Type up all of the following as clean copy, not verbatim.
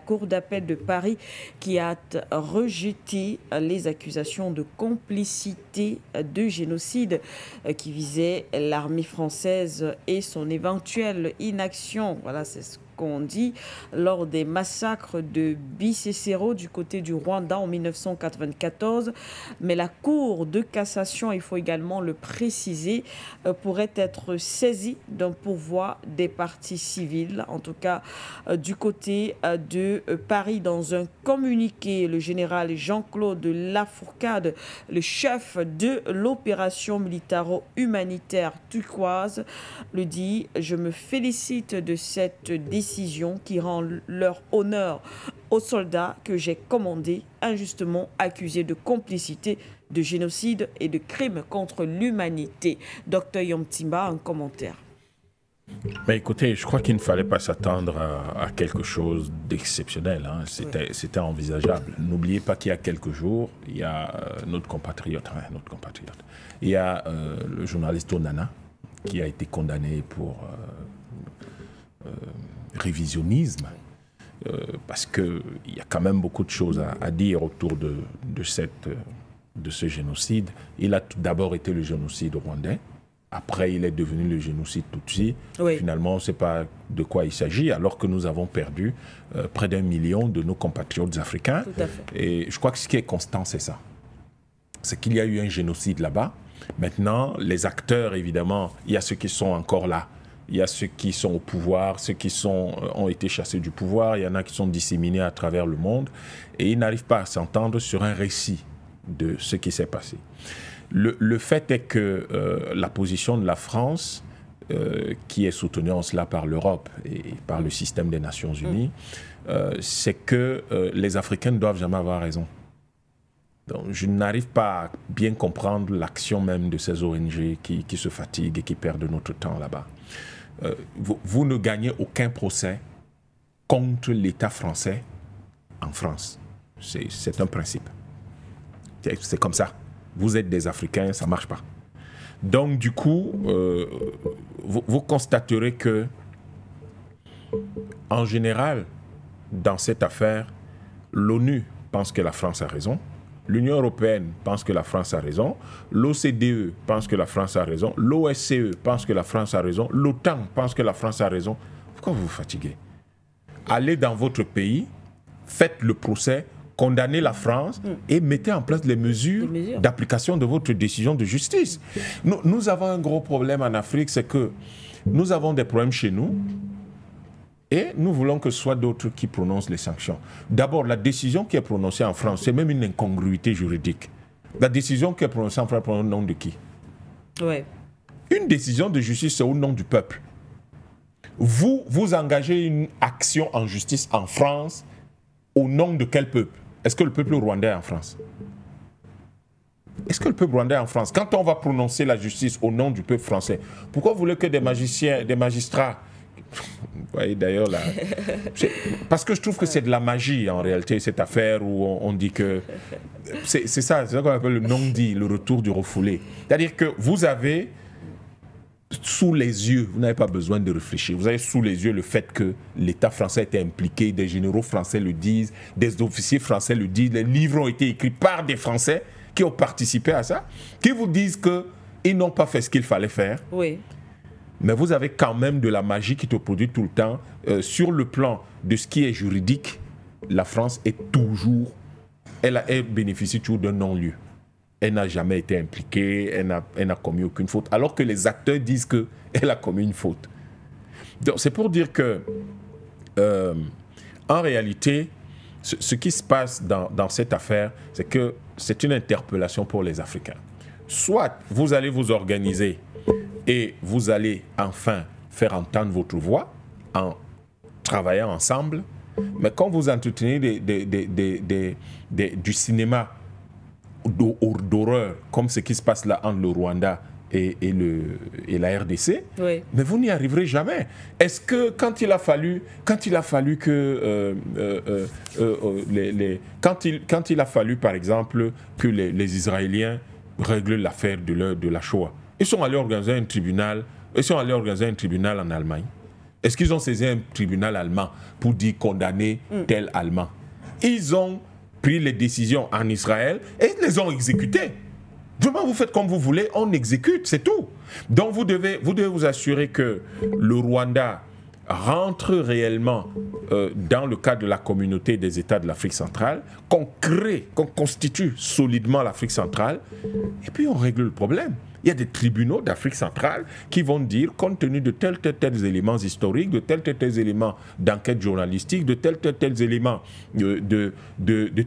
Cour d'appel de Paris qui a rejeté les accusations de complicité de génocide qui visaient l'armée française et son éventuelle inaction. Voilà, c'est ce qu'on dit lors des massacres de Bicécéro du côté du Rwanda en 1994. Mais la Cour de cassation, il faut également le préciser, pourrait être saisie d'un pourvoi des parties civiles. En tout cas, du côté de Paris, dans un communiqué, le général Jean-Claude Lafourcade, le chef de l'opération militaro-humanitaire turquoise, le dit: je me félicite de cette décision qui rend leur honneur aux soldats que j'ai commandés, injustement accusés de complicité, de génocide et de crimes contre l'humanité. Docteur Yom Timba, un commentaire. Mais écoutez, je crois qu'il ne fallait pas s'attendre à quelque chose d'exceptionnel. Hein. C'était envisageable. N'oubliez pas qu'il y a quelques jours, il y a notre compatriote, il y a le journaliste Onana qui a été condamné pour révisionnisme, parce qu'il y a quand même beaucoup de choses à dire autour de ce génocide. Il a tout d'abord été le génocide rwandais, après il est devenu le génocide tutsi. Oui. Finalement, on ne sait pas de quoi il s'agit, alors que nous avons perdu près d'1 million de nos compatriotes africains. Tout à fait. Et je crois que ce qui est constant, c'est ça. C'est qu'il y a eu un génocide là-bas. Maintenant, les acteurs, évidemment, il y a ceux qui sont encore là. Il y a ceux qui sont au pouvoir, ceux qui ont été chassés du pouvoir, il y en a qui sont disséminés à travers le monde et ils n'arrivent pas à s'entendre sur un récit de ce qui s'est passé. Le fait est que la position de la France, qui est soutenue en cela par l'Europe et par le système des Nations Unies, c'est que les Africains ne doivent jamais avoir raison. Donc, je n'arrive pas à bien comprendre l'action même de ces ONG qui se fatiguent et qui perdent notre temps là-bas. Vous ne gagnez aucun procès contre l'État français en France. C'est un principe. C'est comme ça. Vous êtes des Africains, ça ne marche pas. Donc, du coup, vous constaterez que, en général, dans cette affaire, l'ONU pense que la France a raison. L'Union européenne pense que la France a raison, l'OCDE pense que la France a raison, l'OSCE pense que la France a raison, l'OTAN pense que la France a raison. Pourquoi vous vous fatiguez? Allez dans votre pays, faites le procès, condamnez la France et mettez en place les mesures d'application de votre décision de justice. Nous avons un gros problème en Afrique, c'est que nous avons des problèmes chez nous, et nous voulons que ce soit d'autres qui prononcent les sanctions. D'abord, la décision qui est prononcée en France, c'est même une incongruité juridique. La décision qui est prononcée en France, c'est au nom de qui? Ouais. Une décision de justice, c'est au nom du peuple. Vous engagez une action en justice en France au nom de quel peuple? Est-ce que le peuple rwandais est en France? Est-ce que le peuple rwandais est en France? Quand on va prononcer la justice au nom du peuple français, pourquoi vous voulez que des magistrats... Vous voyez d'ailleurs là, parce que je trouve que c'est de la magie en réalité cette affaire où on dit que c'est ça qu'on appelle le non-dit, le retour du refoulé. C'est-à-dire que vous avez sous les yeux, vous n'avez pas besoin de réfléchir, vous avez sous les yeux le fait que l'État français était impliqué, des généraux français le disent, des officiers français le disent, les livres ont été écrits par des Français qui ont participé à ça, qui vous disent qu'ils n'ont pas fait ce qu'il fallait faire. Oui. Mais vous avez quand même de la magie qui te produit tout le temps. Sur le plan de ce qui est juridique, la France est toujours... Elle bénéficie toujours d'un non-lieu. Elle n'a jamais été impliquée, elle n'a commis aucune faute. Alors que les acteurs disent qu'elle a commis une faute. Donc c'est pour dire que, en réalité, ce qui se passe dans cette affaire, c'est que c'est une interpellation pour les Africains. Soit vous allez vous organiser et vous allez enfin faire entendre votre voix en travaillant ensemble. Mais quand vous entretenez du cinéma d'horreur, comme ce qui se passe là entre le Rwanda et la RDC, oui. Mais vous n'y arriverez jamais. Est-ce que quand il a fallu par exemple que les Israéliens règlent l'affaire de la Shoah, ils sont allés organiser un tribunal en Allemagne. Est-ce qu'ils ont saisi un tribunal allemand pour dire condamner tel Allemand? Ils ont pris les décisions en Israël et ils les ont exécutées. Vraiment, vous faites comme vous voulez, on exécute, c'est tout. Donc vous devez vous assurer que le Rwanda rentre réellement dans le cadre de la communauté des États de l'Afrique centrale, qu'on constitue solidement l'Afrique centrale, et puis on règle le problème. Il y a des tribunaux d'Afrique centrale qui vont dire, compte tenu de tels éléments historiques, de tels éléments d'enquête journalistique, de tels éléments de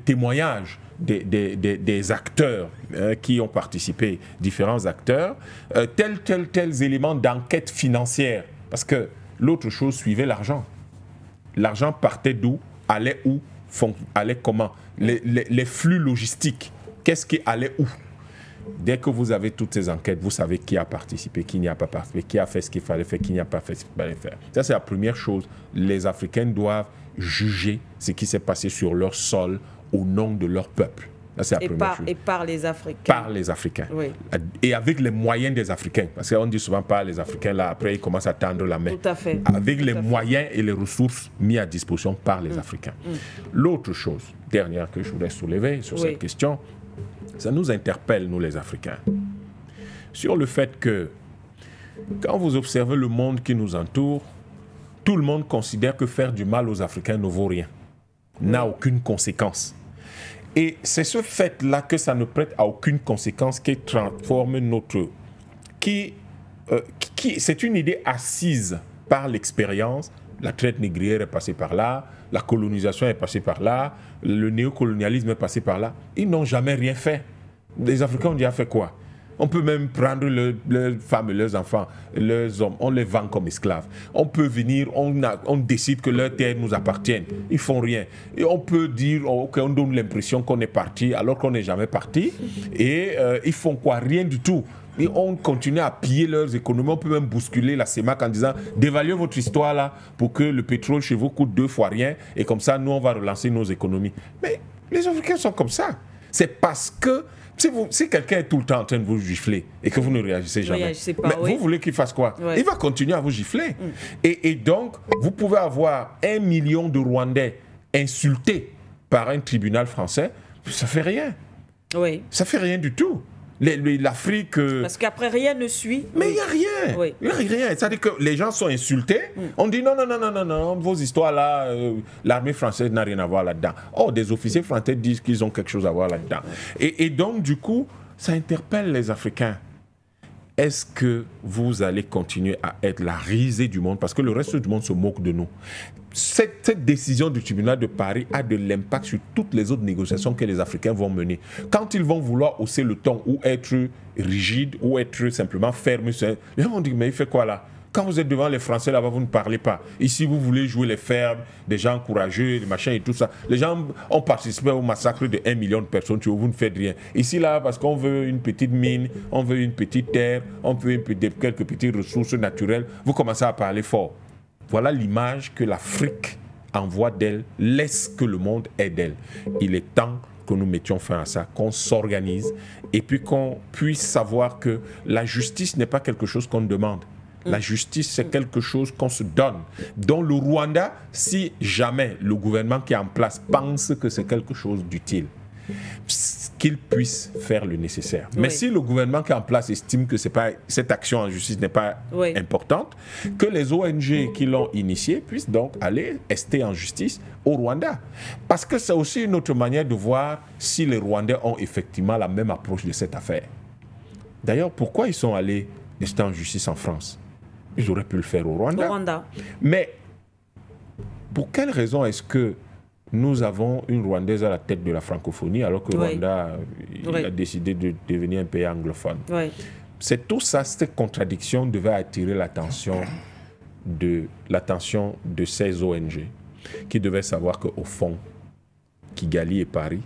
témoignages des acteurs qui ont participé, différents acteurs, tels éléments d'enquête financière. Parce que l'autre chose suivait l'argent. L'argent partait d'où, allait où, allait comment. Les flux logistiques, qu'est-ce qui allait où? Dès que vous avez toutes ces enquêtes, vous savez qui a participé, qui n'y a pas participé, qui a fait ce qu'il fallait faire, qui n'y a pas fait ce qu'il fallait faire. Ça, c'est la première chose. Les Africains doivent juger ce qui s'est passé sur leur sol au nom de leur peuple. Ça, c'est la première chose. Et par les Africains. Par les Africains. Oui. Et avec les moyens des Africains. Parce qu'on dit souvent par les Africains, là, après, ils commencent à tendre la main. Tout à fait. Avec les moyens et les ressources mis à disposition par les Africains. L'autre chose, dernière que je voulais soulever sur cette question, ça nous interpelle, nous les Africains, sur le fait que quand vous observez le monde qui nous entoure, tout le monde considère que faire du mal aux Africains ne vaut rien, n'a aucune conséquence. Et c'est ce fait-là que ça ne prête à aucune conséquence qui transforme notre... c'est une idée assise par l'expérience. La traite négrière est passée par là, la colonisation est passée par là, le néocolonialisme est passé par là. Ils n'ont jamais rien fait. Les Africains ont déjà fait quoi? On peut même prendre leurs femmes et leurs enfants, leurs hommes, on les vend comme esclaves. On peut venir, on décide que leurs terres nous appartiennent. Ils font rien. Et on peut dire, on donne l'impression qu'on est parti alors qu'on n'est jamais parti. Et ils font quoi? Rien du tout. Et on continue à piller leurs économies. On peut même bousculer la CEMAC en disant dévaluez votre histoire là pour que le pétrole chez vous coûte 2 fois rien et comme ça nous on va relancer nos économies. Mais les Africains sont comme ça. C'est parce que si quelqu'un est tout le temps en train de vous gifler et que vous ne réagissez jamais, vous voulez qu'il fasse quoi? Il va continuer à vous gifler. Et donc vous pouvez avoir 1 million de Rwandais insultés par un tribunal français, ça fait rien. Ça fait rien du tout. L'Afrique... Parce qu'après, rien ne suit. Mais il n'y a rien. Il n'y a rien. C'est-à-dire que les gens sont insultés. On dit non, vos histoires-là, l'armée française n'a rien à voir là-dedans. Oh, des officiers français disent qu'ils ont quelque chose à voir là-dedans. Et donc, du coup, ça interpelle les Africains. Est-ce que vous allez continuer à être la risée du monde? Parce que le reste du monde se moque de nous. Cette décision du tribunal de Paris a de l'impact sur toutes les autres négociations que les Africains vont mener. Quand ils vont vouloir hausser le ton ou être rigides ou être simplement fermes, les gens vont dire mais il fait quoi là? Quand vous êtes devant les Français là-bas, vous ne parlez pas. Ici, vous voulez jouer les fermes, des gens courageux, des machins et tout ça. Les gens ont participé au massacre de 1 million de personnes, vous ne faites rien. Ici, là, parce qu'on veut une petite mine, on veut une petite terre, on veut quelques petites ressources naturelles, vous commencez à parler fort. Voilà l'image que l'Afrique envoie d'elle, laisse que le monde ait d'elle. Il est temps que nous mettions fin à ça, qu'on s'organise et puis qu'on puisse savoir que la justice n'est pas quelque chose qu'on demande. La justice, c'est quelque chose qu'on se donne. Dans le Rwanda, si jamais le gouvernement qui est en place pense que c'est quelque chose d'utile, qu'il puisse faire le nécessaire. Mais si le gouvernement qui est en place estime que cette action en justice n'est pas importante, que les ONG qui l'ont initiée puissent donc aller ester en justice au Rwanda. Parce que c'est aussi une autre manière de voir si les Rwandais ont effectivement la même approche de cette affaire. D'ailleurs, pourquoi ils sont allés ester en justice en France? Ils auraient pu le faire au Rwanda. Mais pour quelle raison est-ce que nous avons une Rwandaise à la tête de la francophonie alors que le Rwanda a décidé de devenir un pays anglophone? C'est tout ça, cette contradiction devait attirer l'attention de ces ONG qui devaient savoir qu'au fond, Kigali et Paris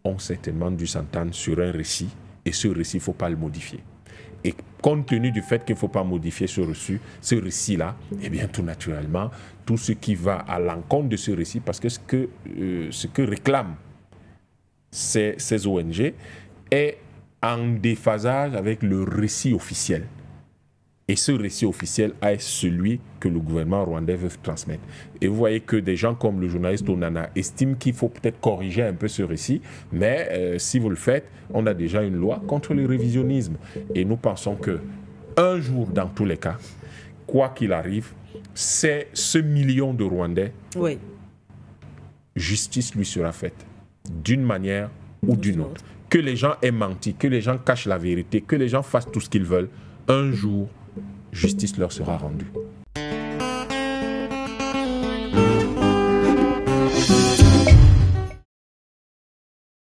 ont certainement dû s'entendre sur un récit et ce récit, il ne faut pas le modifier. Et compte tenu du fait qu'il ne faut pas modifier ce récit-là, eh bien tout naturellement, tout ce qui va à l'encontre de ce récit, parce que ce que réclament ces ONG est en déphasage avec le récit officiel. Et ce récit officiel est celui que le gouvernement rwandais veut transmettre. Et vous voyez que des gens comme le journaliste Onana estiment qu'il faut peut-être corriger un peu ce récit, mais si vous le faites, on a déjà une loi contre le révisionnisme. Et nous pensons que un jour, dans tous les cas, quoi qu'il arrive, c'est ce million de Rwandais, oui, justice lui sera faite, d'une manière ou d'une autre. Que les gens aient menti, que les gens cachent la vérité, que les gens fassent tout ce qu'ils veulent, un jour, justice leur sera rendue.